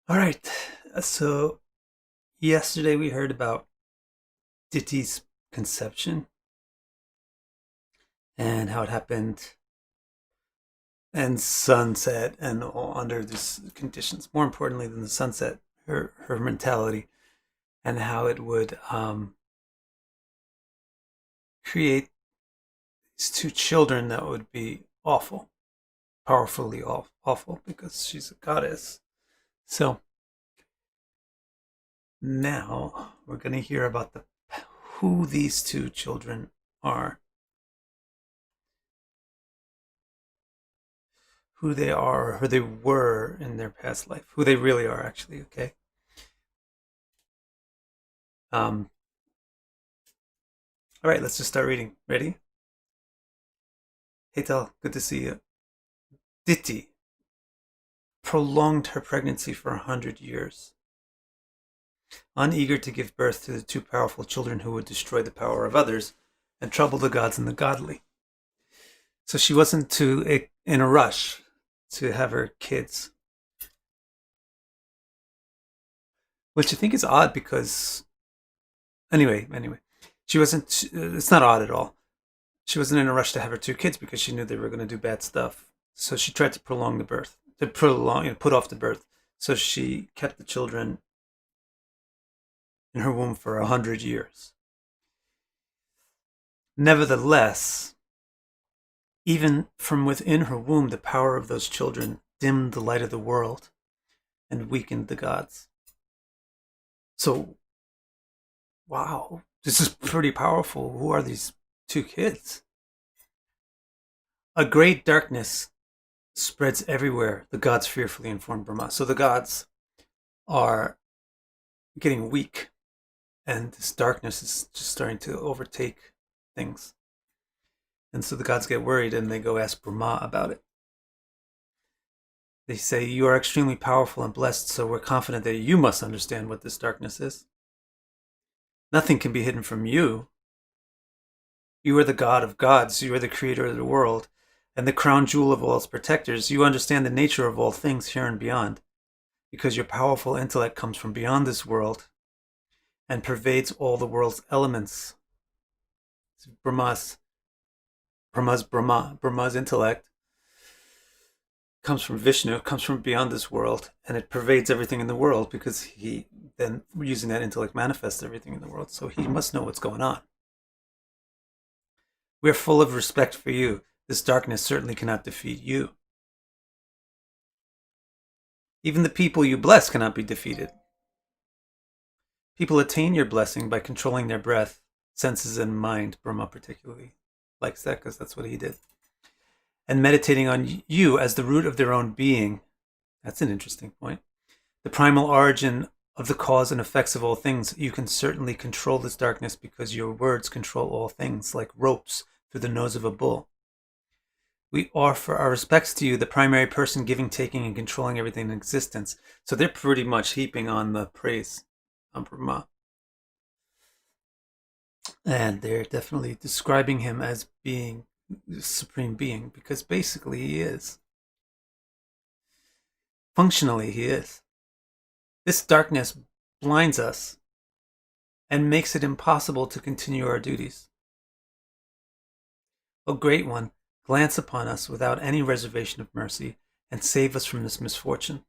All right. So yesterday we heard about Diti's conception and how it happened and sunset and all under these conditions. More importantly than the sunset, her mentality and how it would create these two children that would be awful, powerfully awful because she's a goddess. So now we're going to hear about who these two children are. Who they are, or who they were in their past life, who they really are, actually. Okay. Um. All right. Let's just start reading. Ready? Hey, Tal. Good to see you. Diti prolonged her pregnancy for 100 years, uneager to give birth to the two powerful children who would destroy the power of others and trouble the gods and the godly. So she wasn't in a rush to have her kids, which I think is odd because anyway, she wasn't. It's not odd at all. She wasn't in a rush to have her two kids because she knew they were going to do bad stuff. So she tried to prolong the birth, put off the birth. So she kept the children in her womb for 100 years. Nevertheless, even from within her womb, the power of those children dimmed the light of the world and weakened the gods. So, wow, this is pretty powerful. Who are these two kids? A great darkness spreads everywhere, the gods fearfully informed Brahma. So the gods are getting weak, and this darkness is just starting to overtake things. And so the gods get worried and they go ask Brahma about it. They say, "You are extremely powerful and blessed, so we're confident that you must understand what this darkness is. Nothing can be hidden from you. You are the god of gods, you are the creator of the world, and the crown jewel of all its protectors. You understand the nature of all things here and beyond, because your powerful intellect comes from beyond this world and pervades all the world's elements." Brahma's Brahma's intellect comes from Vishnu, comes from beyond this world, and it pervades everything in the world because he then, using that intellect, manifests everything in the world. So he must know what's going on. We are full of respect for you. This darkness certainly cannot defeat you. Even the people you bless cannot be defeated. People attain your blessing by controlling their breath, senses, and mind. Brahma particularly likes that because that's what he did. And meditating on you as the root of their own being. That's an interesting point. The primal origin of the cause and effects of all things. You can certainly control this darkness because your words control all things, like ropes through the nose of a bull. We offer our respects to you, the primary person giving, taking, and controlling everything in existence. So they're pretty much heaping on the praise on Brahma. And they're definitely describing him as being the supreme being, because basically he is. Functionally, he is. This darkness blinds us and makes it impossible to continue our duties. O Great One, glance upon us without any reservation of mercy and save us from this misfortune.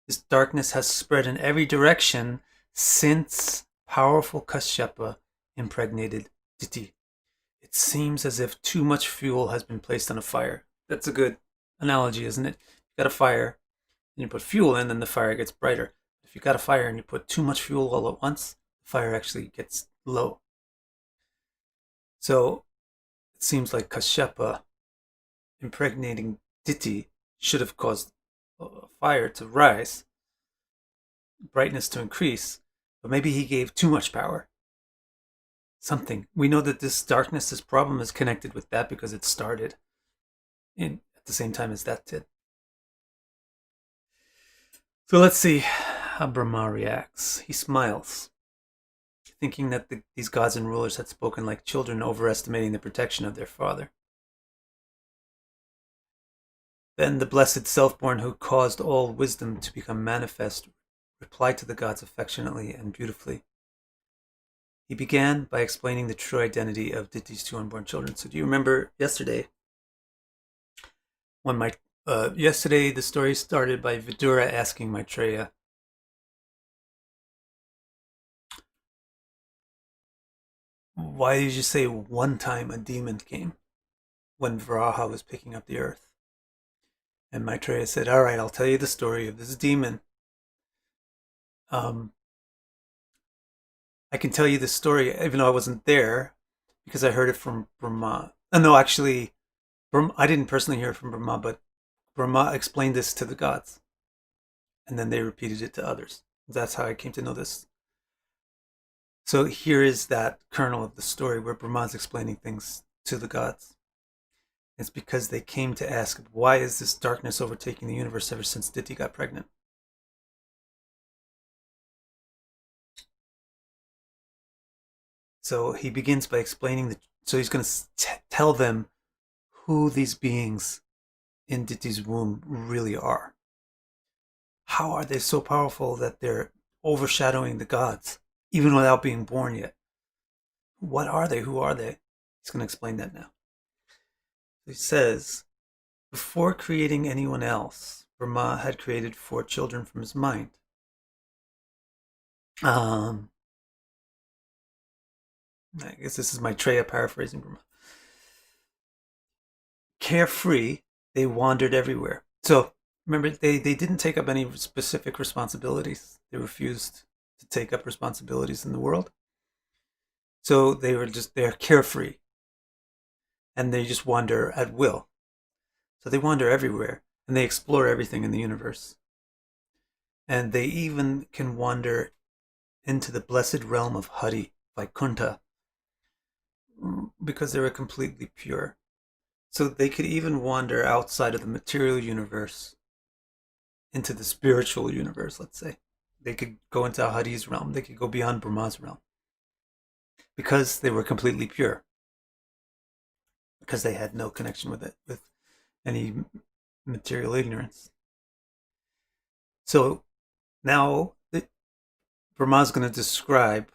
This darkness has spread in every direction since powerful Kashyapa impregnated Diti. It seems as if too much fuel has been placed on a fire. That's a good analogy, isn't it? You got a fire, and you put fuel in, then the fire gets brighter. If you got a fire and you put too much fuel all at once, the fire actually gets low. So it seems like Kashyapa impregnating Diti should have caused fire to rise, brightness to increase, but maybe he gave too much power. Something. We know that this darkness, this problem is connected with that because it started at the same time as that did. So let's see how Brahma reacts. He smiles, thinking that these gods and rulers had spoken like children, overestimating the protection of their father. Then the blessed self-born who caused all wisdom to become manifest replied to the gods affectionately and beautifully. He began by explaining the true identity of Ditti's two unborn children. So do you remember yesterday when yesterday the story started by Vidura asking Maitreya, why did you say one time a demon came when Varaha was picking up the earth? And Maitreya said, all right, I'll tell you the story of this demon. I can tell you the story, even though I wasn't there, because I heard it from Brahma. No, actually, I didn't personally hear it from Brahma, but Brahma explained this to the gods. And then they repeated it to others. That's how I came to know this. So here is that kernel of the story where Brahma is explaining things to the gods. It's because they came to ask, why is this darkness overtaking the universe ever since Diti got pregnant? So he begins by explaining so he's going to tell them who these beings in Diti's womb really are. How are they so powerful that they're overshadowing the gods, even without being born yet? What are they? Who are they? He's going to explain that now. He says, before creating anyone else, Brahma had created 4 children from his mind. I guess this is Maitreya paraphrasing Brahma. Carefree, they wandered everywhere. So remember, they didn't take up any specific responsibilities. They refused to take up responsibilities in the world. So they're carefree. And they just wander at will. So they wander everywhere. And they explore everything in the universe. And they even can wander into the blessed realm of Hari, Vaikuntha, because they were completely pure. So they could even wander outside of the material universe into the spiritual universe, let's say. They could go into Hari's realm. They could go beyond Brahma's realm. Because they were completely pure. Because they had no connection with it, with any material ignorance. So now Brahma's going to describe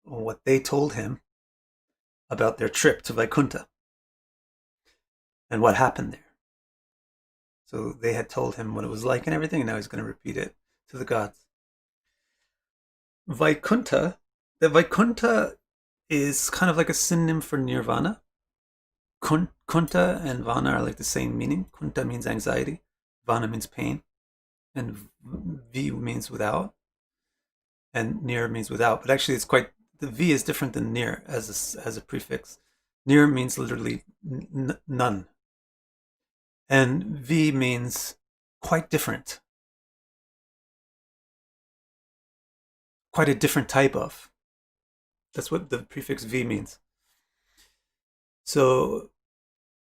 what they told him about their trip to Vaikuntha and what happened there. So they had told him what it was like and everything, and now he's going to repeat it to the gods. The Vaikuntha is kind of like a synonym for nirvana. Kunta and vana are like the same meaning. Kunta means anxiety, vana means pain, and v means without, and nir means without. But actually, the v is different than nir as a prefix. Nir means literally none, and v means quite different, quite a different type of. That's what the prefix v means. So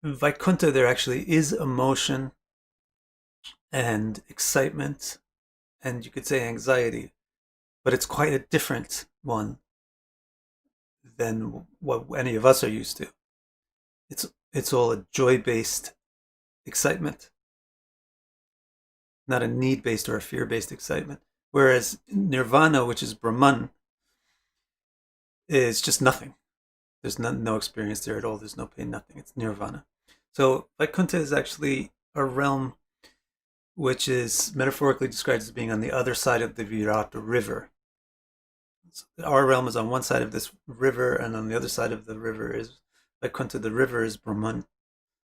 Vaikuntha, there actually is emotion and excitement, and you could say anxiety, but it's quite a different one than what any of us are used to. It's all a joy-based excitement, not a need-based or a fear-based excitement. Whereas nirvana, which is Brahman, is just nothing. There's no experience there at all. There's no pain, nothing. It's nirvana. So Vaikuntha is actually a realm which is metaphorically described as being on the other side of the Virata river. So our realm is on one side of this river, and on the other side of the river is Vaikuntha. The river is Brahman,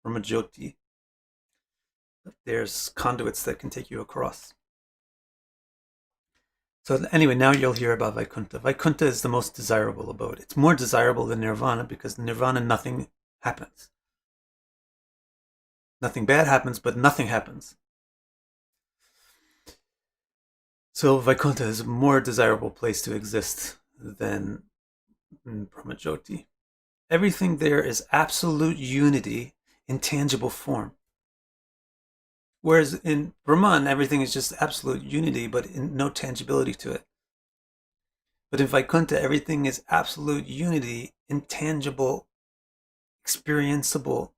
Brahmajyoti. There's conduits that can take you across. So anyway, now you'll hear about Vaikuntha. Vaikuntha is the most desirable abode. It's more desirable than Nirvana because in Nirvana nothing happens. Nothing bad happens, but nothing happens. So Vaikuntha is a more desirable place to exist than Brahmajyoti. Everything there is absolute unity in tangible form. Whereas in Brahman, everything is just absolute unity, but no tangibility to it. But in Vaikuntha, everything is absolute unity in tangible, experienceable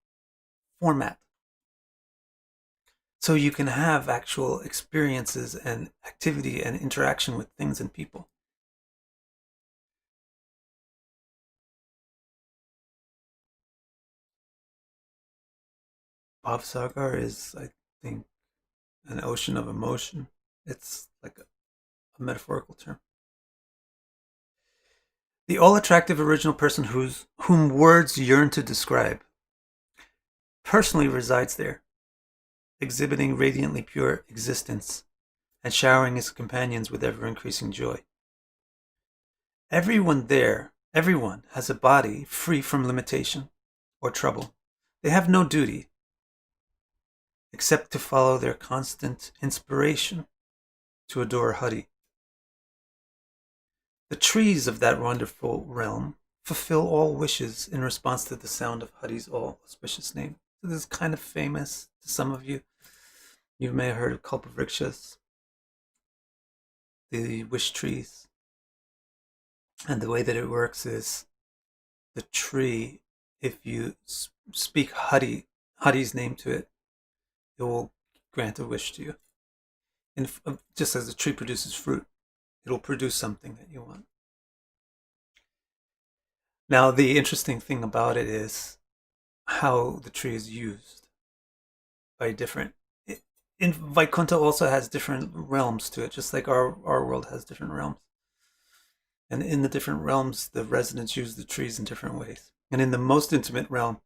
format. so you can have actual experiences and activity and interaction with things and people. Bhavsagar is, I think, an ocean of emotion. It's like a metaphorical term. The all-attractive original person whom words yearn to describe personally resides there, exhibiting radiantly pure existence and showering his companions with ever-increasing joy. Everyone has a body free from limitation or trouble. They have no duty except to follow their constant inspiration to adore Hari. The trees of that wonderful realm fulfill all wishes in response to the sound of Hari's all-auspicious name. So this is kind of famous to some of you. You may have heard of Kalpavrikshas, the wish trees. And the way that it works is the tree, if you speak Hari's name to it, it will grant a wish to you. And just as the tree produces fruit, it'll produce something that you want. Now, the interesting thing about it is how the tree is used by different. In Vaikuntha also has different realms to it, just like our world has different realms. And in the different realms, the residents use the trees in different ways. And in the most intimate realm,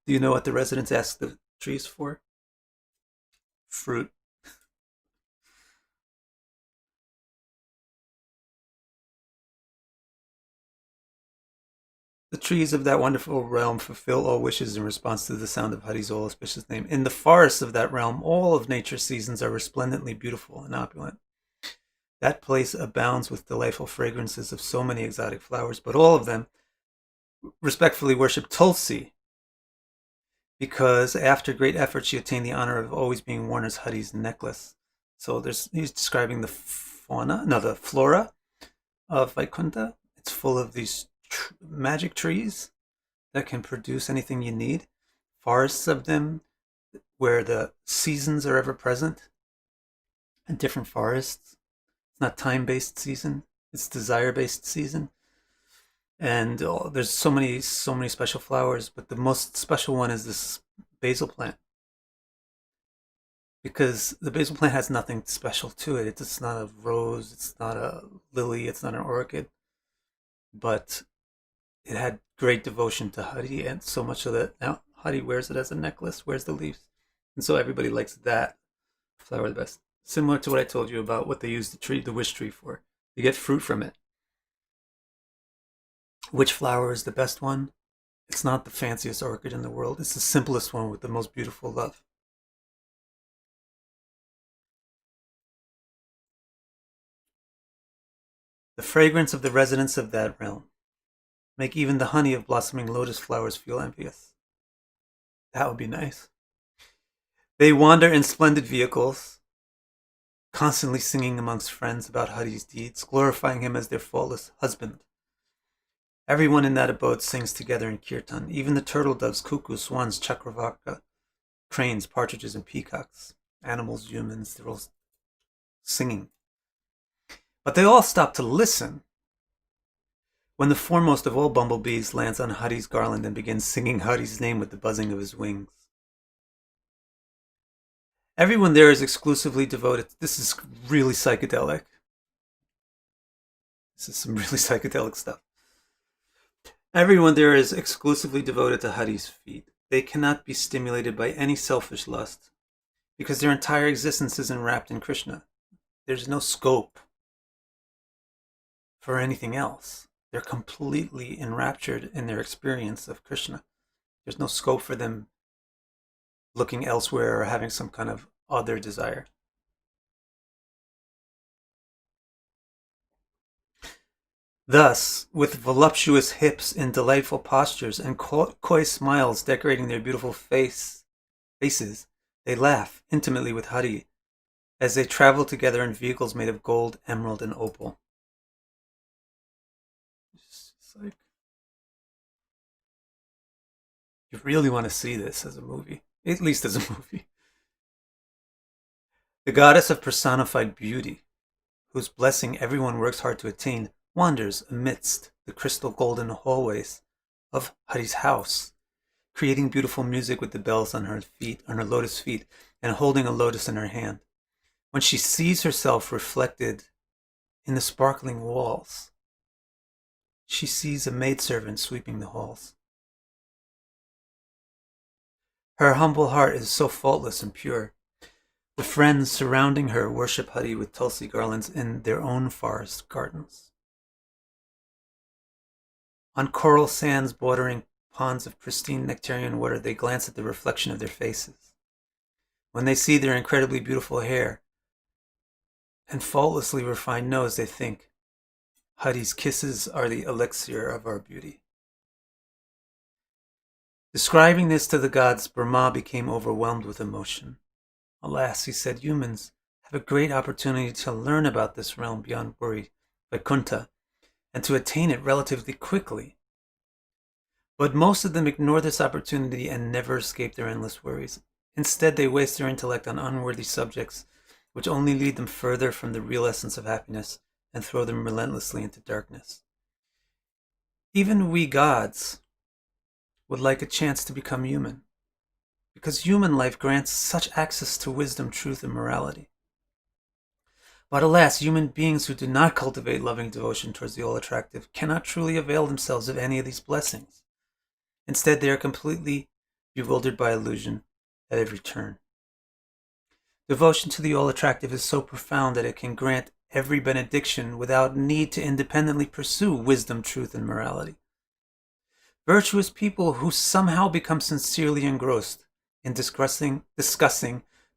do you know what the residents ask the trees for? Fruit. The trees of that wonderful realm fulfill all wishes in response to the sound of Hari's all-auspicious name. In the forests of that realm, all of nature's seasons are resplendently beautiful and opulent. That place abounds with delightful fragrances of so many exotic flowers, but all of them respectfully worship Tulsi, because after great effort she attained the honor of always being worn as Hari's necklace. So he's describing the flora of Vaikuntha. It's full of these magic trees that can produce anything you need. Forests of them where the seasons are ever present. And different forests. It's not time-based season. It's desire-based season. And there's so many special flowers, but the most special one is this basil plant. Because the basil plant has nothing special to it. It's not a rose, it's not a lily, it's not an orchid. But it had great devotion to Hari, and so much of that now Hari wears it as a necklace, wears the leaves. And so everybody likes that flower the best. Similar to what I told you about what they use the wish tree for. You get fruit from it. Which flower is the best one? It's not the fanciest orchid in the world. It's the simplest one with the most beautiful love. The fragrance of the residents of that realm make even the honey of blossoming lotus flowers feel envious. That would be nice. They wander in splendid vehicles, constantly singing amongst friends about Hari's deeds, glorifying him as their faultless husband. Everyone in that abode sings together in kirtan, even the turtle doves, cuckoos, swans, chakravaka, cranes, partridges, and peacocks. Animals, humans, they're all singing. But they all stop to listen when the foremost of all bumblebees lands on Hari's garland and begins singing Hari's name with the buzzing of his wings. Everyone there is exclusively devoted. This is really psychedelic. This is some really psychedelic stuff. Everyone there is exclusively devoted to Hari's feet. They cannot be stimulated by any selfish lust, because their entire existence is enwrapped in Krishna. There's no scope for anything else. They're completely enraptured in their experience of Krishna. There's no scope for them looking elsewhere or having some kind of other desire. Thus, with voluptuous hips in delightful postures and coy smiles decorating their beautiful faces, they laugh intimately with Hari as they travel together in vehicles made of gold, emerald, and opal. It's like, you really want to see this as a movie, at least as a movie. The goddess of personified beauty, whose blessing everyone works hard to attain, wanders amidst the crystal golden hallways of Hari's house, creating beautiful music with the bells on her feet, on her lotus feet, and holding a lotus in her hand. When she sees herself reflected in the sparkling walls, she sees a maidservant sweeping the halls. Her humble heart is so faultless and pure. The friends surrounding her worship Hari with tulsi garlands in their own forest gardens. On coral sands bordering ponds of pristine nectarian water, they glance at the reflection of their faces. When they see their incredibly beautiful hair and faultlessly refined nose, they think, Hari's kisses are the elixir of our beauty. Describing this to the gods, Brahma became overwhelmed with emotion. Alas, he said, humans have a great opportunity to learn about this realm beyond worry, Vaikuntha, and to attain it relatively quickly. But most of them ignore this opportunity and never escape their endless worries. Instead, they waste their intellect on unworthy subjects, which only lead them further from the real essence of happiness and throw them relentlessly into darkness. Even we gods would like a chance to become human, because human life grants such access to wisdom, truth, and morality. But alas, human beings who do not cultivate loving devotion towards the all-attractive cannot truly avail themselves of any of these blessings. Instead, they are completely bewildered by illusion at every turn. Devotion to the all-attractive is so profound that it can grant every benediction without need to independently pursue wisdom, truth, and morality. Virtuous people who somehow become sincerely engrossed in discussing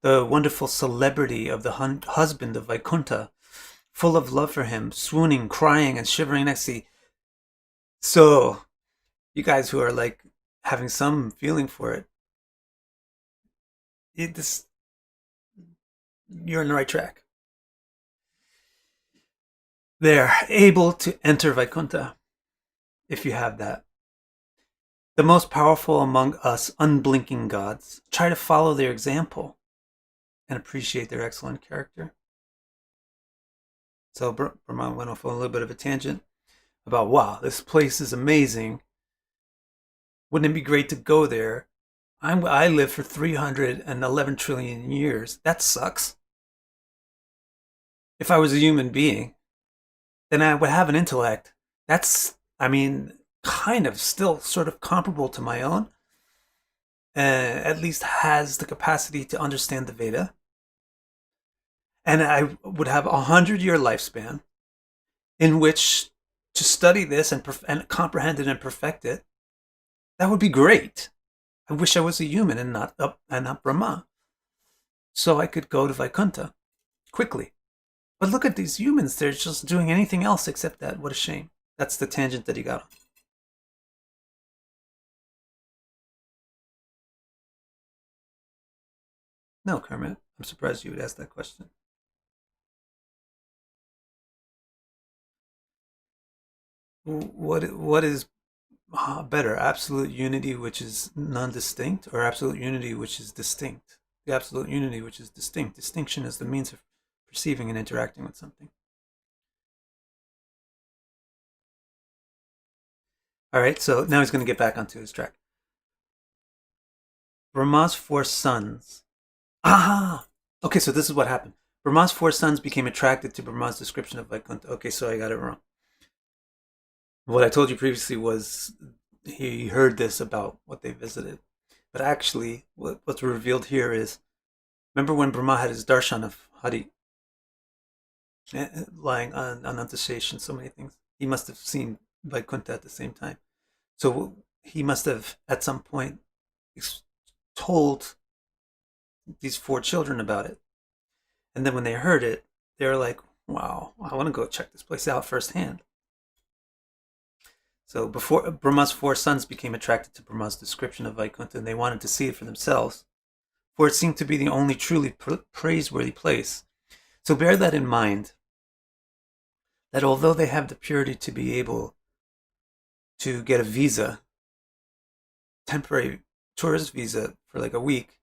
the wonderful celebrity of the husband of Vaikuntha, full of love for him, swooning, crying, and shivering in ecstasy. So, you guys who are like having some feeling for it, you're on the right track. They're able to enter Vaikuntha if you have that. The most powerful among us unblinking gods try to follow their example and appreciate their excellent character. So Brahma went off on a little bit of a tangent about, wow, this place is amazing. Wouldn't it be great to go there? I live for 311 trillion years. That sucks. If I was a human being, then I would have an intellect. That's, kind of still sort of comparable to my own. At least has the capacity to understand the Veda. And I would have 100-year lifespan in which to study this and comprehend it and perfect it. That would be great. I wish I was a human and not Brahma, so I could go to Vaikuntha quickly. But look at these humans; they're just doing anything else except that. What a shame. That's the tangent that he got on. No, Kermit, I'm surprised you would ask that question. What is better, absolute unity which is non-distinct, or absolute unity which is distinct? The absolute unity which is distinct. Distinction is the means of perceiving and interacting with something. All right, so now he's going to get back onto his track. Brahma's 4 sons. Ah! Okay, so this is what happened. Brahma's 4 sons became attracted to Brahma's description of Vaikuntha. Okay, so I got it wrong. What I told you previously was he heard this about what they visited. But actually, what's revealed here is, remember when Brahma had his darshan of Hari lying on Anantashesh, so many things. He must have seen Vaikuntha at the same time. So he must have, at some point, told these 4 children about it. And then when they heard it, they were like, wow, I want to go check this place out firsthand. So before Brahma's 4 sons became attracted to Brahma's description of Vaikuntha, and they wanted to see it for themselves, for it seemed to be the only truly praiseworthy place. So bear that in mind, that although they have the purity to be able to get a visa, temporary tourist visa for like a week,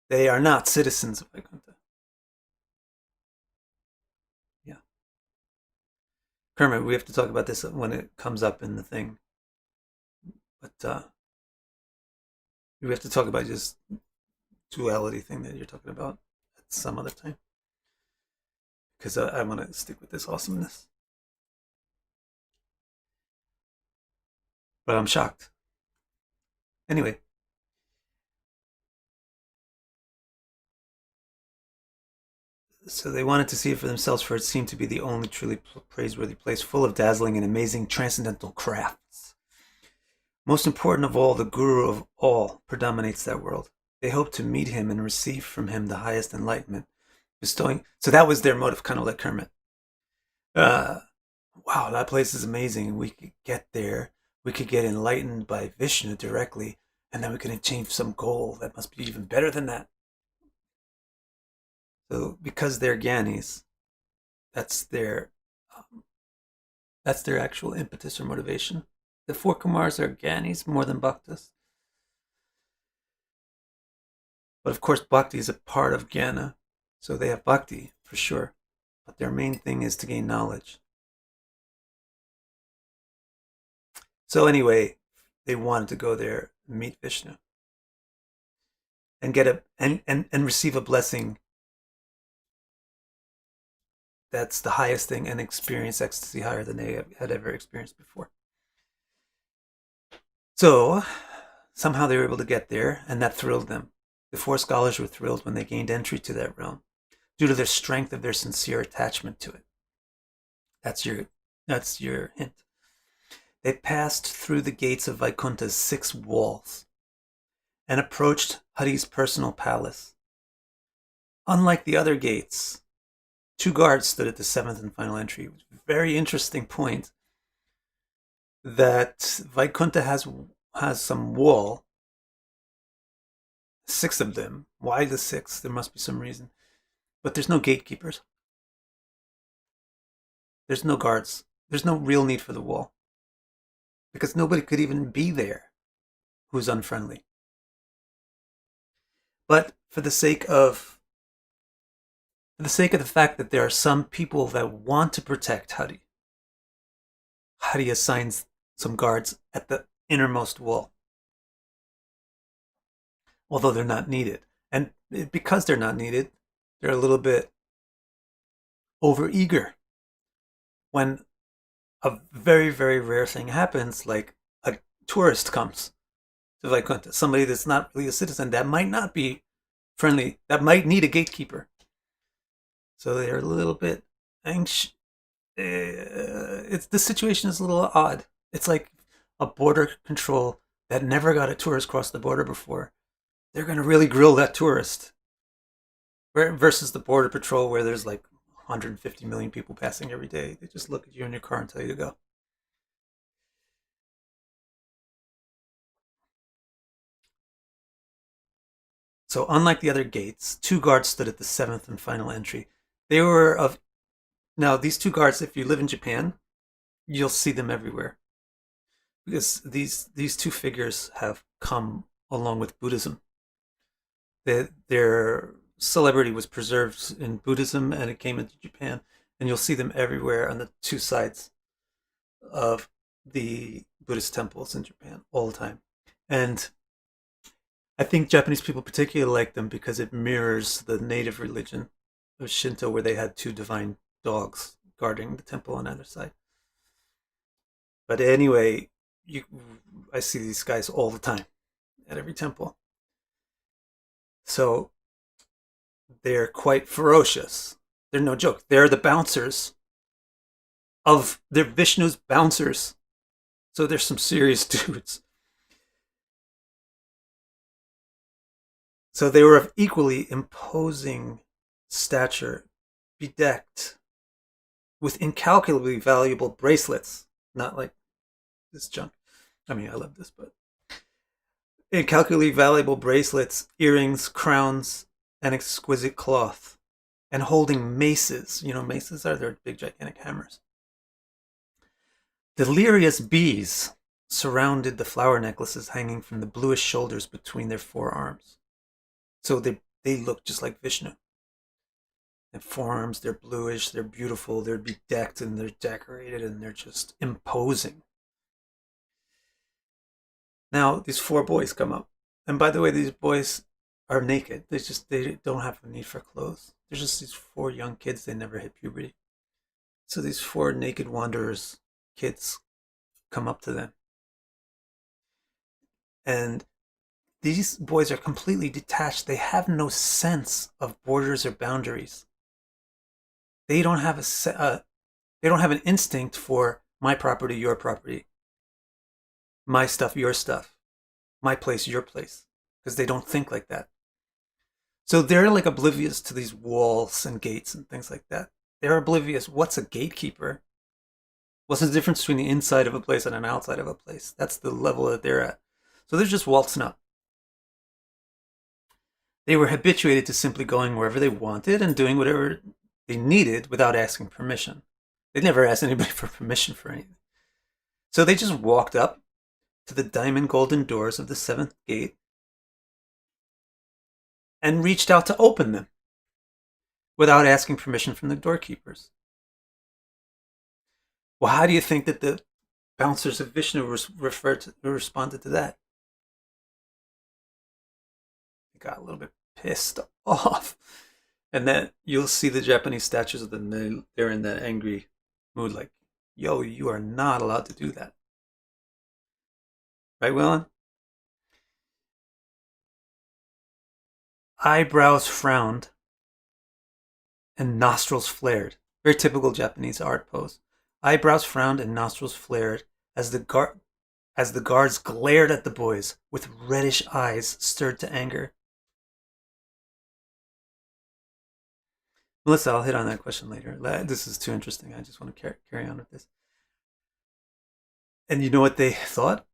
they are not citizens of Vaikuntha. Kermit, we have to talk about this when it comes up in the thing. But we have to talk about just duality thing that you're talking about at some other time. Because I want to stick with this awesomeness. But I'm shocked. Anyway. So they wanted to see it for themselves, for it seemed to be the only truly praiseworthy place, full of dazzling and amazing transcendental crafts. Most important of all, the guru of all predominates that world. They hoped to meet him and receive from him the highest enlightenment, bestowing. So that was their motive, kind of like Kermit. Wow, that place is amazing. We could get there. We could get enlightened by Vishnu directly, and then we could achieve some goal that must be even better than that. So because they're Gyanis, that's their actual impetus or motivation. The Four Kumaras are Gyanis more than Bhaktas. But of course, Bhakti is a part of Jnana. So they have Bhakti, for sure. But their main thing is to gain knowledge. So anyway, they wanted to go there, meet Vishnu, and get and receive a blessing. That's the highest thing, and experience ecstasy higher than they had ever experienced before. So somehow they were able to get there, and that thrilled them. The four scholars were thrilled when they gained entry to that realm, due to the strength of their sincere attachment to it. That's your hint. They passed through the gates of Vaikuntha's 6 walls and approached Hari's personal palace. Unlike the other gates, 2 guards stood at the 7th and final entry. Very interesting point that Vaikuntha has some wall, 6 of them. Why the 6? There must be some reason. But there's no gatekeepers. There's no guards. There's no real need for the wall. Because nobody could even be there who's unfriendly. But for the sake of the fact that there are some people that want to protect Hari, Hari assigns some guards at the innermost wall. Although they're not needed. And because they're not needed, they're a little bit overeager. When a very, very rare thing happens, like a tourist comes to Vaikuntha, somebody that's not really a citizen, that might not be friendly, that might need a gatekeeper. So they're a little bit anxious. The situation is a little odd. It's like a border control that never got a tourist cross the border before. They're going to really grill that tourist. Versus the border patrol where there's like 150 million people passing every day. They just look at you in your car and tell you to go. So unlike the other gates, 2 guards stood at the 7th and final entry. They were of... Now, these 2 guards, if you live in Japan, you'll see them everywhere. Because these 2 figures have come along with Buddhism. Their celebrity was preserved in Buddhism, and it came into Japan, and you'll see them everywhere on the 2 sides of the Buddhist temples in Japan all the time. And I think Japanese people particularly like them because it mirrors the native religion of Shinto, where they had 2 divine dogs guarding the temple on either side. But anyway, I see these guys all the time at every temple. So they're quite ferocious. They're no joke. They're the bouncers they're Vishnu's bouncers. So there's some serious dudes. So they were of equally imposing stature, bedecked with incalculably valuable bracelets. Not like this junk. I mean, I love this, but incalculably valuable bracelets, earrings, crowns, and exquisite cloth, and holding maces. You know, maces are their big, gigantic hammers. Delirious bees surrounded the flower necklaces hanging from the bluish shoulders between their forearms. So they look just like Vishnu. and forearms. They're bluish, they're beautiful, they're bedecked and they're decorated and they're just imposing. Now these four boys come up. And by the way, these boys are naked. They don't have a need for clothes. They're just these four young kids, they never hit puberty. So these four naked wanderers, kids, come up to them. And these boys are completely detached. They have no sense of borders or boundaries. They don't have they don't have an instinct for my property, your property, my stuff, your stuff, my place, your place, because they don't think like that. So they're like oblivious to these walls and gates and things like that. They're oblivious. What's a gatekeeper? What's the difference between the inside of a place and an outside of a place? That's the level that they're at. So they're just waltzing up. They were habituated to simply going wherever they wanted and doing whatever they needed without asking permission. They never asked anybody for permission for anything. So they just walked up to the diamond golden doors of the seventh gate and reached out to open them without asking permission from the doorkeepers. Well, how do you think that the bouncers of Vishnu responded to that? They got a little bit pissed off. And then you'll see the Japanese statues of them, they're in that angry mood like, yo, you are not allowed to do that. Right, Willen? Eyebrows frowned and nostrils flared. Very typical Japanese art pose. Eyebrows frowned and nostrils flared as the guards glared at the boys with reddish eyes stirred to anger. Melissa, I'll hit on that question later. This is too interesting. I just want to carry on with this. And you know what they thought?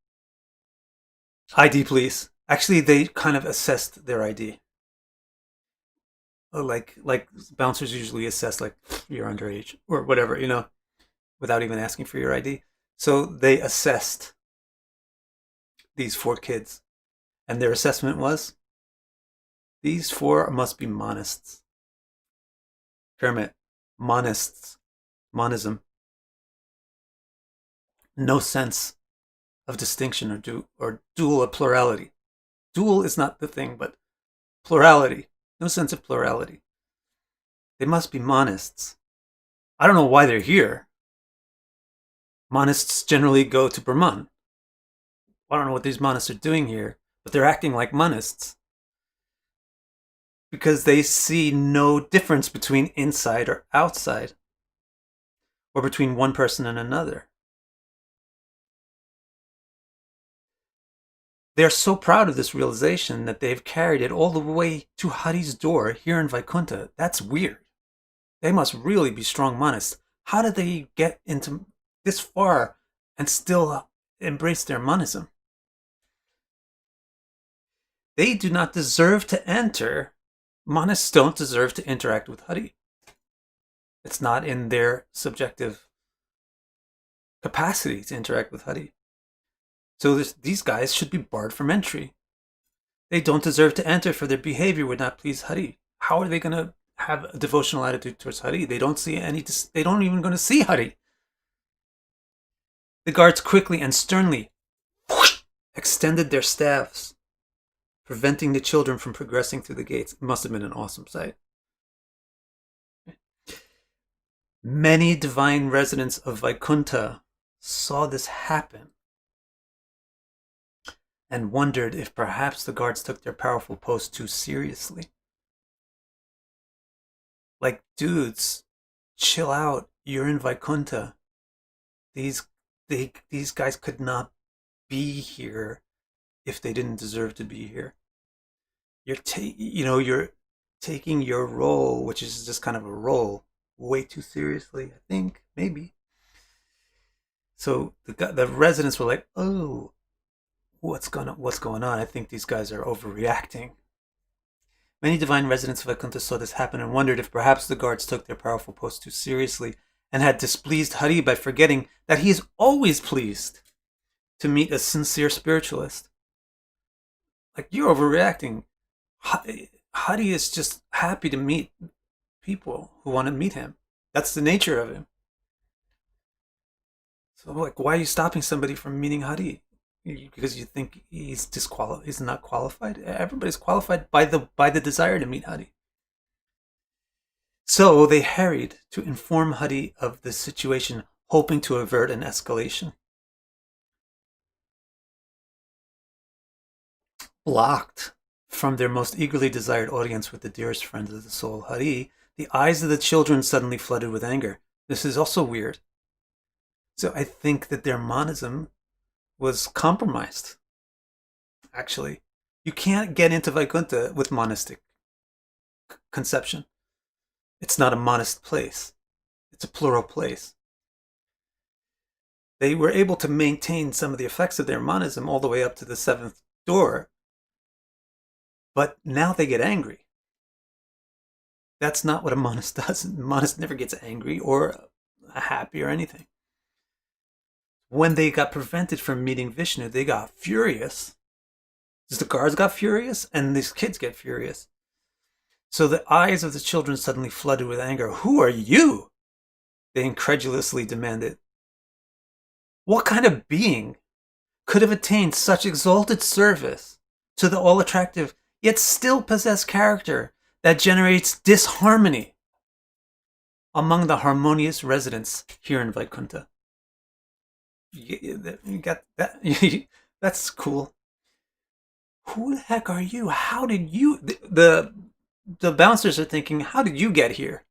ID, please. Actually, they kind of assessed their ID. Like bouncers usually assess, like, you're underage or whatever, without even asking for your ID. So they assessed these four kids. And their assessment was, these four must be monists. Kermit, monists, monism. No sense of distinction or dual or plurality. Dual is not the thing, but plurality. No sense of plurality. They must be monists. I don't know why they're here. Monists generally go to Brahman. I don't know what these monists are doing here, but they're acting like monists. Because they see no difference between inside or outside, or between one person and another. They're so proud of this realization that they've carried it all the way to Hari's door here in Vaikuntha. That's weird. They must really be strong monists. How did they get into this far and still embrace their monism? They do not deserve to enter. Monists don't deserve to interact with Hari. It's not in their subjective capacity to interact with Hari. So these guys should be barred from entry. They don't deserve to enter, for their behavior would not please Hari. How are they going to have a devotional attitude towards Hari? They don't even going to see Hari. The guards quickly and sternly extended their staffs, preventing the children from progressing through the gates. It must have been an awesome sight. Many divine residents of Vaikuntha saw this happen and wondered if perhaps the guards took their powerful post too seriously. Like, dudes, chill out. You're in Vaikuntha. These guys could not be here if they didn't deserve to be here. You're taking your role, which is just kind of a role, way too seriously, I think, maybe. So the residents were like, oh, what's going on? I think these guys are overreacting. Many divine residents of Vaikuntha saw this happen and wondered if perhaps the guards took their powerful post too seriously and had displeased Hari by forgetting that he is always pleased to meet a sincere spiritualist. Like, you're overreacting. Hari is just happy to meet people who want to meet him. That's the nature of him. So, like, why are you stopping somebody from meeting Hari? Because you think he's disqualified? He's not qualified. Everybody's qualified by the desire to meet Hari. So they hurried to inform Hari of the situation, hoping to avert an escalation. Blocked from their most eagerly desired audience with the dearest friend of the soul, Hari, the eyes of the children suddenly flooded with anger. This is also weird. So I think that their monism was compromised. Actually, you can't get into Vaikuntha with monistic conception. It's not a monist place. It's a plural place. They were able to maintain some of the effects of their monism all the way up to the seventh door, but now they get angry. That's not what a monist does. A monist never gets angry or happy or anything. When they got prevented from meeting Vishnu, they got furious. The guards got furious, and these kids get furious. So the eyes of the children suddenly flooded with anger. Who are you? They incredulously demanded. What kind of being could have attained such exalted service to the all-attractive, yet still possess character that generates disharmony among the harmonious residents here in Vaikuntha? You got that? That's cool. Who the heck are you? How did you... The bouncers are thinking, how did you get here?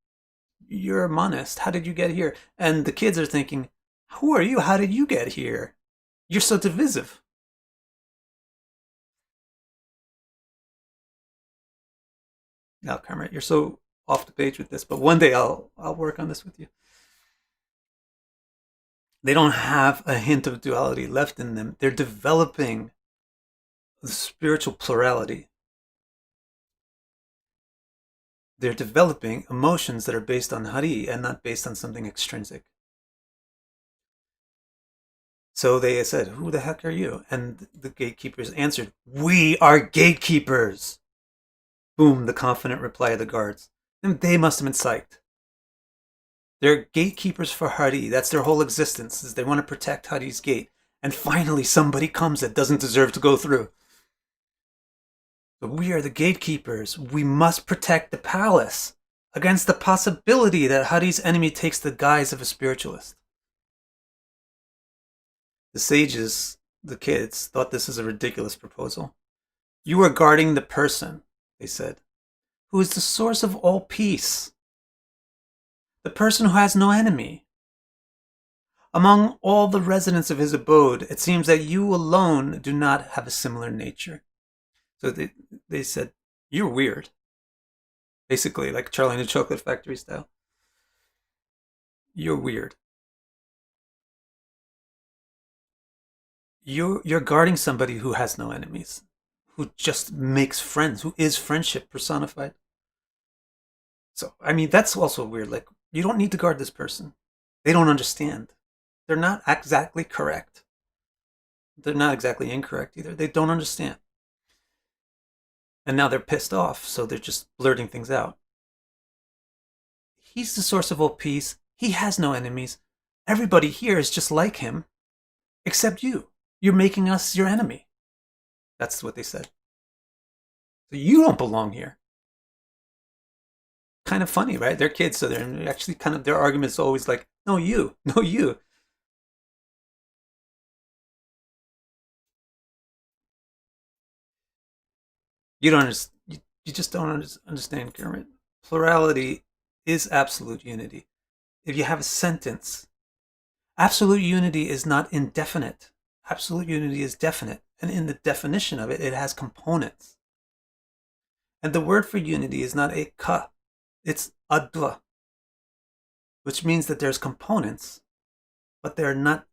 You're a monist. How did you get here? And the kids are thinking, who are you? How did you get here? You're so divisive. Now, Comrade, you're so off the page with this, but one day I'll work on this with you. They don't have a hint of duality left in them. They're developing the spiritual plurality. They're developing emotions that are based on Hari and not based on something extrinsic. So they said, who the heck are you? And the gatekeepers answered, we are gatekeepers. Boom, the confident reply of the guards. And they must have been psyched. They're gatekeepers for Hari. That's their whole existence, is they want to protect Hari's gate. And finally somebody comes that doesn't deserve to go through. But we are the gatekeepers. We must protect the palace against the possibility that Hari's enemy takes the guise of a spiritualist. The sages, the kids, thought this was a ridiculous proposal. You are guarding the person, they said, who is the source of all peace. The person who has no enemy. Among all the residents of his abode, it seems that you alone do not have a similar nature. So they said, you're weird. Basically, like Charlie and the Chocolate Factory style. You're weird. You're guarding somebody who has no enemies, who just makes friends, who is friendship personified. So, I mean, that's also weird. Like, you don't need to guard this person. They don't understand. They're not exactly correct. They're not exactly incorrect either. They don't understand. And now they're pissed off, so they're just blurting things out. He's the source of all peace. He has no enemies. Everybody here is just like him, except you. You're making us your enemy. That's what they said. So you don't belong here. Kind of funny, right? They're kids, so they're actually kind of, their argument is always like, no, you, no, you. You don't understand. You just don't understand, Kermit. Plurality is absolute unity. If you have a sentence, absolute unity is not indefinite. Absolute unity is definite. And in the definition of it, it has components. And the word for unity is not eka. It's adva, which means that there's components, but they're not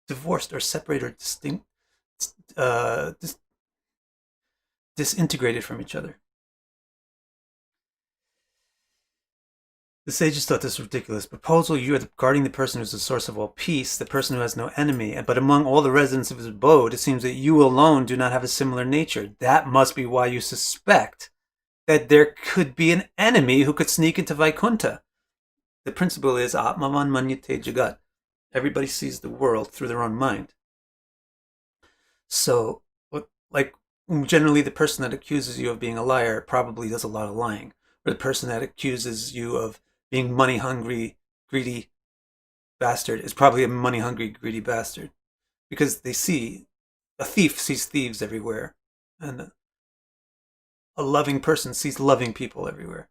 divorced or separated or distinct, disintegrated from each other. The sages thought this ridiculous proposal. You are guarding the person who is the source of all peace, the person who has no enemy. But among all the residents of his abode, it seems that you alone do not have a similar nature. That must be why you suspect that there could be an enemy who could sneak into Vaikuntha. The principle is Atmavan Manyate Jagat. Everybody sees the world through their own mind. So, like, generally the person that accuses you of being a liar probably does a lot of lying. Or the person that accuses you of being money-hungry, greedy bastard is probably a money-hungry, greedy bastard. Because they see, a thief sees thieves everywhere. And a loving person sees loving people everywhere.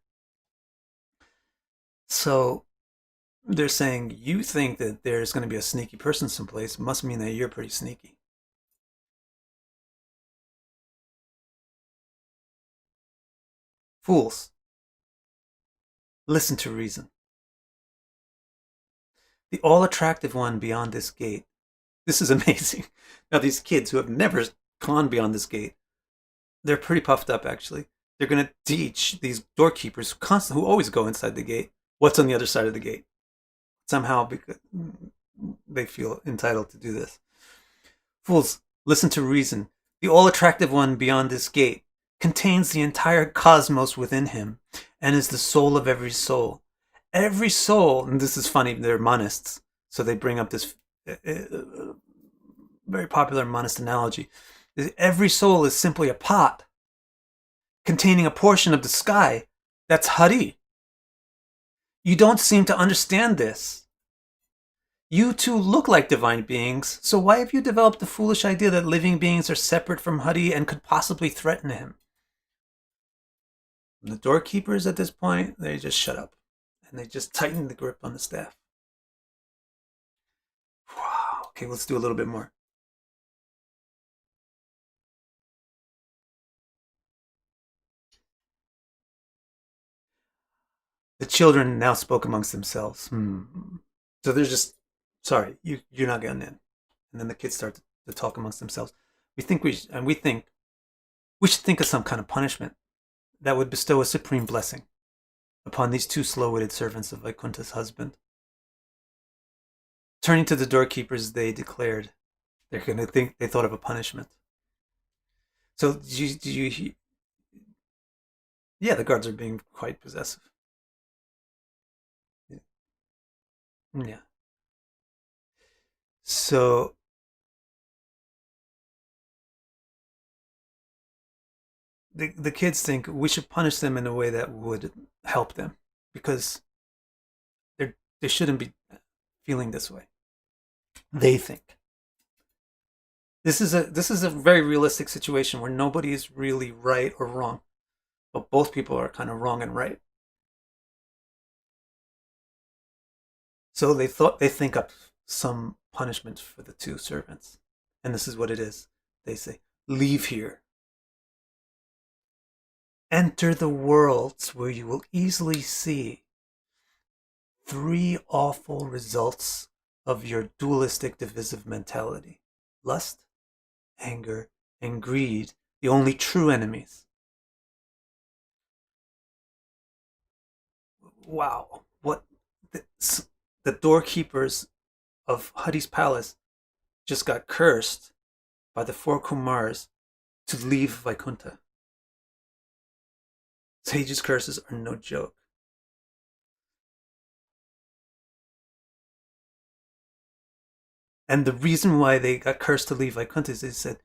So they're saying, you think that there's going to be a sneaky person someplace, must mean that you're pretty sneaky. Fools, listen to reason. The all-attractive one beyond this gate. This is amazing. Now these kids who have never gone beyond this gate, they're pretty puffed up actually. They're going to teach these doorkeepers who always go inside the gate what's on the other side of the gate. Somehow because they feel entitled to do this. Fools, listen to reason. The all-attractive one beyond this gate contains the entire cosmos within him and is the soul of every soul. Every soul, and this is funny, they're monists, so they bring up this very popular monist analogy. Every soul is simply a pot containing a portion of the sky. That's Hari. You don't seem to understand this. You too look like divine beings, so why have you developed the foolish idea that living beings are separate from Hari and could possibly threaten him? And the doorkeepers at this point, they just shut up. And they just tighten the grip on the staff. Wow. Okay, let's do a little bit more. The children now spoke amongst themselves. So they're just, sorry, you're not getting in. And then the kids start to talk amongst themselves. We think we should think of some kind of punishment that would bestow a supreme blessing upon these two slow-witted servants of Vaikuntha's husband. Turning to the doorkeepers, they declared they're going to think they thought of a punishment. So yeah, the guards are being quite possessive. Yeah. So the kids think we should punish them in a way that would help them because they shouldn't be feeling this way. They think this is a very realistic situation where nobody is really right or wrong, but both people are kind of wrong and right. So they think up some punishment for the two servants, and this is what it is. They say, "Leave here. Enter the worlds where you will easily see three awful results of your dualistic divisive mentality. Lust, anger, and greed, the only true enemies." Wow. What the doorkeepers of Hari's palace just got cursed by the Four Kumaras to leave Vaikuntha. Sage's curses are no joke. And the reason why they got cursed to leave Vaikuntha is they said,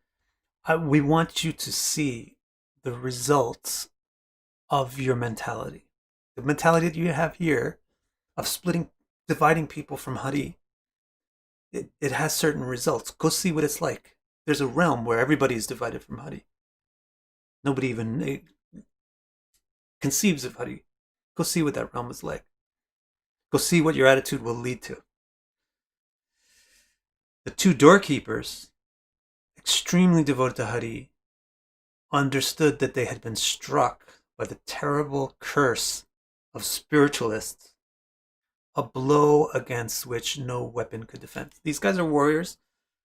we want you to see the results of your mentality. The mentality that you have here of dividing people from Hari, it has certain results. Go see what it's like. There's a realm where everybody is divided from Hari. Nobody even conceives of Hari. Go see what that realm is like. Go see what your attitude will lead to. The two doorkeepers, extremely devoted to Hari, understood that they had been struck by the terrible curse of spiritualists, a blow against which no weapon could defend. These guys are warriors,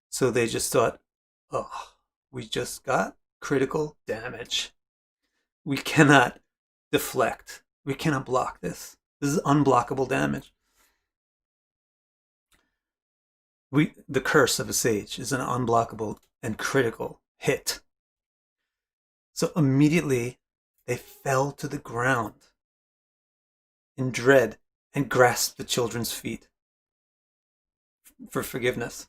so they just thought, oh, we just got critical damage. We cannot deflect. We cannot block this. This is unblockable damage. The curse of a sage is an unblockable and critical hit. So immediately they fell to the ground in dread and grasped the children's feet for forgiveness.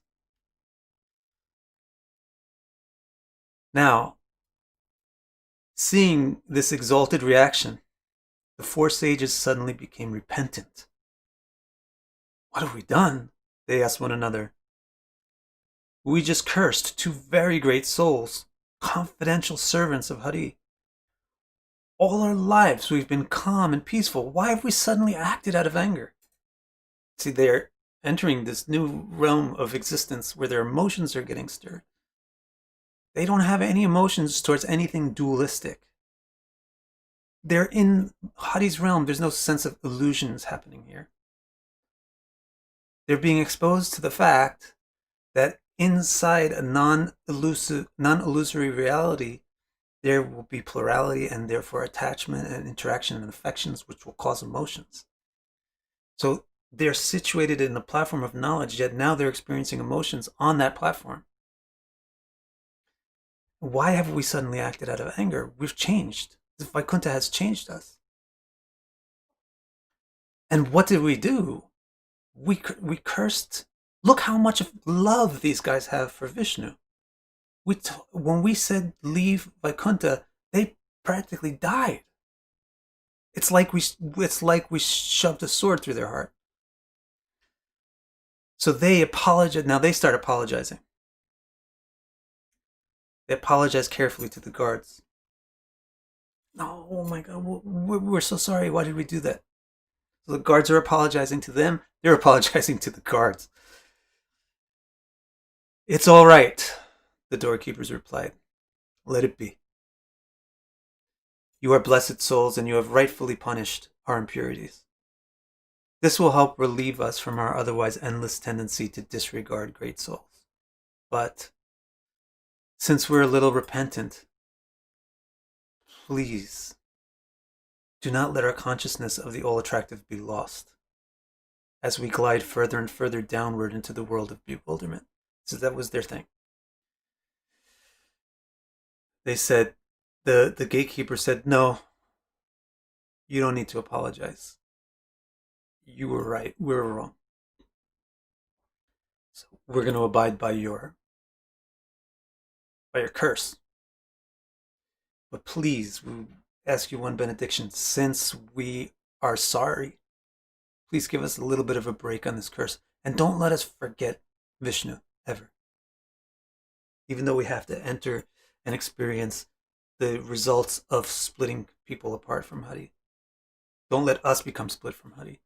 Now, seeing this exalted reaction, the four sages suddenly became repentant. What have we done? They asked one another. We just cursed two very great souls, confidential servants of Hari. All our lives we've been calm and peaceful. Why have we suddenly acted out of anger? See, they're entering this new realm of existence where their emotions are getting stirred. They don't have any emotions towards anything dualistic. They're in Hari's realm. There's no sense of illusions happening here. They're being exposed to the fact that inside a non-illusory reality, there will be plurality and therefore attachment and interaction and affections, which will cause emotions. So they're situated in the platform of knowledge, yet now they're experiencing emotions on that platform. Why have we suddenly acted out of anger? We've changed. Vaikuntha has changed us. And what did we do? We cursed. Look how much of love these guys have for Vishnu. When we said leave Vaikuntha, they practically died. It's like we shoved a sword through their heart. So they apologize. Now they start apologizing. They apologize carefully to the guards. No, oh my God, we're so sorry. Why did we do that? So the guards are apologizing to them. They're apologizing to the guards. It's all right, the doorkeepers replied. Let it be. You are blessed souls, and you have rightfully punished our impurities. This will help relieve us from our otherwise endless tendency to disregard great souls. But since we're a little repentant, please do not let our consciousness of the all-attractive be lost as we glide further and further downward into the world of bewilderment. So that was their thing. They said, the gatekeeper said, no, you don't need to apologize. You were right, we were wrong. So we're going to abide by your curse. But please, we ask you one benediction. Since we are sorry, please give us a little bit of a break on this curse. And don't let us forget Vishnu, ever. Even though we have to enter and experience the results of splitting people apart from Hari. Don't let us become split from Hari.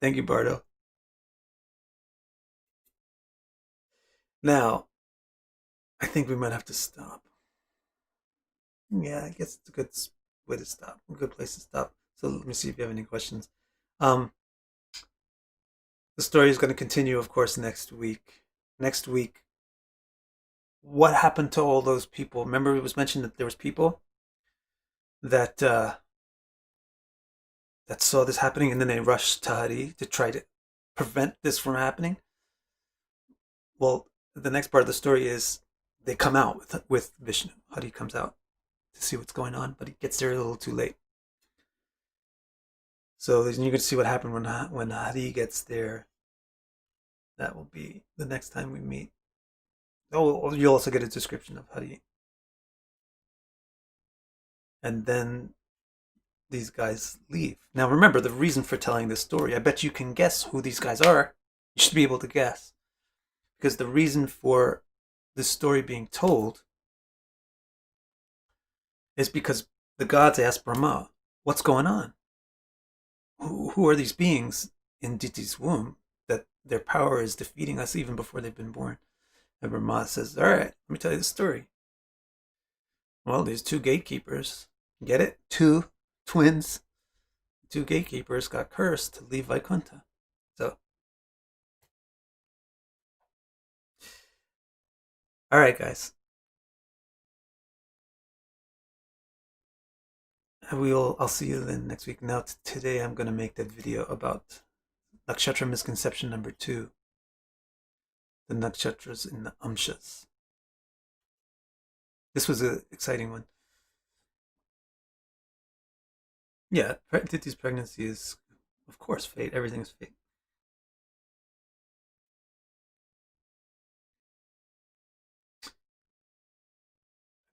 Thank you, Bardo. Now, I think we might have to stop. Yeah, I guess it's a good way to stop. A good place to stop. So let me see if you have any questions. The story is going to continue, of course, next week. Next week, what happened to all those people? Remember, it was mentioned that there was people that that saw this happening, and then they rushed to Hari to try to prevent this from happening. Well, the next part of the story is they come out with Vishnu. Hari comes out to see what's going on, but he gets there a little too late. So you're going to see what happened when Hari gets there. That will be the next time we meet. Oh, you'll also get a description of Hari. And then these guys leave. Now remember the reason for telling this story. I bet you can guess who these guys are. You should be able to guess. Because the reason for this story being told is because the gods asked Brahma, what's going on? Who are these beings in Diti's womb that their power is defeating us even before they've been born? And Brahma says, all right, let me tell you the story. Well, these two gatekeepers, get it? Two twins, two gatekeepers got cursed to leave Vaikuntha. So, all right, guys. I'll see you then next week. Now, today I'm going to make that video about Nakshatra misconception number 2. the nakshatras in the amshas. This was an exciting one. Yeah, Titi's pregnancy is, of course, fate. Everything is fate.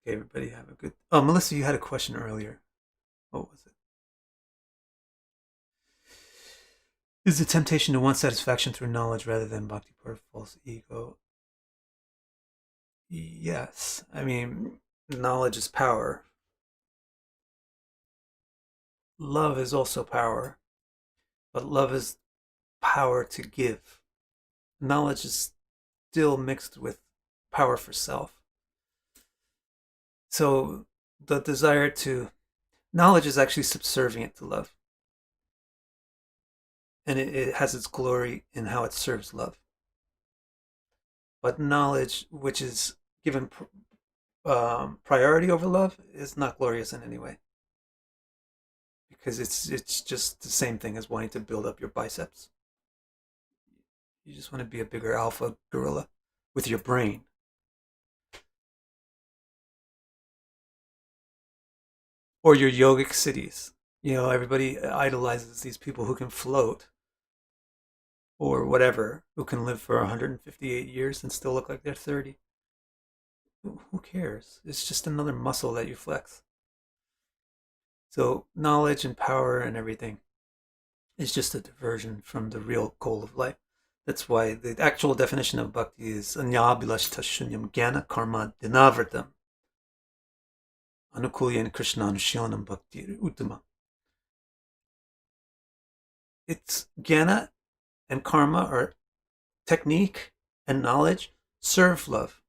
Okay, everybody have a good... Oh, Melissa, you had a question earlier. What was it? Is the temptation to want satisfaction through knowledge rather than bhakti part of false ego? Yes. I mean, knowledge is power. Love is also power, but love is power to give. Knowledge is still mixed with power for self. So the desire to... Knowledge is actually subservient to love. And it has its glory in how it serves love. But knowledge, which is given priority over love, is not glorious in any way. Because it's just the same thing as wanting to build up your biceps. You just want to be a bigger alpha gorilla with your brain. Or your yogic cities. You know, everybody idolizes these people who can float or whatever, who can live for 158 years and still look like they're 30. Who cares? It's just another muscle that you flex. So knowledge and power and everything is just a diversion from the real goal of life. That's why the actual definition of bhakti is anyabhilashta shunyam jnana karma dinavartam anukulyan krishna anushilanam bhakti uttama. It's jnana and karma, or technique and knowledge, serve love.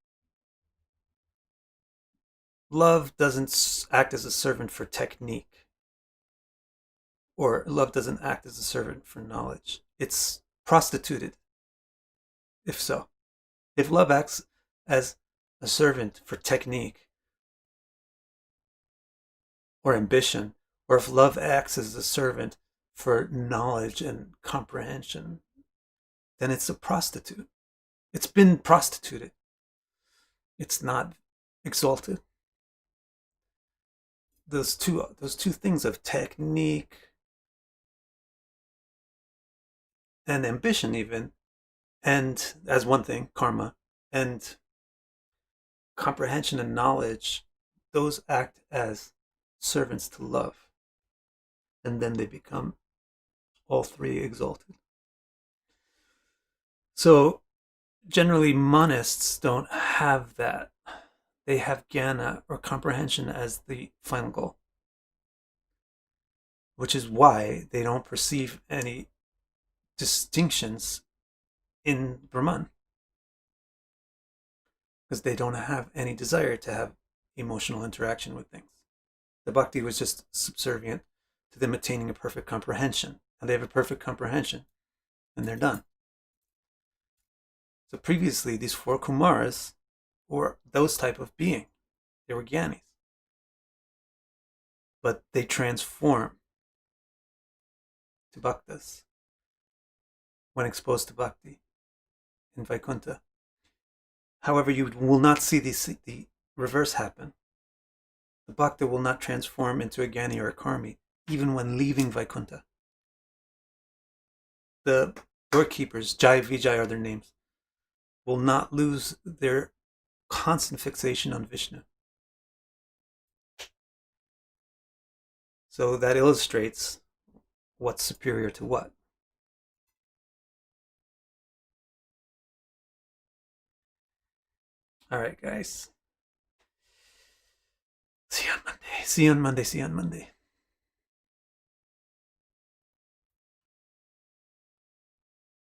Love doesn't act as a servant for technique, or love doesn't act as a servant for knowledge. It's prostituted, if so. If love acts as a servant for technique or ambition, or if love acts as a servant for knowledge and comprehension, then it's a prostitute. It's been prostituted. It's not exalted. Those two things of technique and ambition, even, and as one thing, karma, and comprehension and knowledge, those act as servants to love. And then they become all three exalted. So generally monists don't have that. They have jnana, or comprehension, as the final goal, which is why they don't perceive any distinctions in Brahman, because they don't have any desire to have emotional interaction with things. The bhakti was just subservient to them attaining a perfect comprehension, and they have a perfect comprehension, and they're done. So previously, these four Kumaras were those type of being. They were Gyanis. But they transform to Bhaktas when exposed to Bhakti in Vaikuntha. However, you will not see the reverse happen. The Bhakta will not transform into a Gyani or a Karmi, even when leaving Vaikuntha. The doorkeepers, Jai Vijay are their names, will not lose their constant fixation on Vishnu. So that illustrates what's superior to what. All right, guys. See you on Monday. See you on Monday. See you on Monday.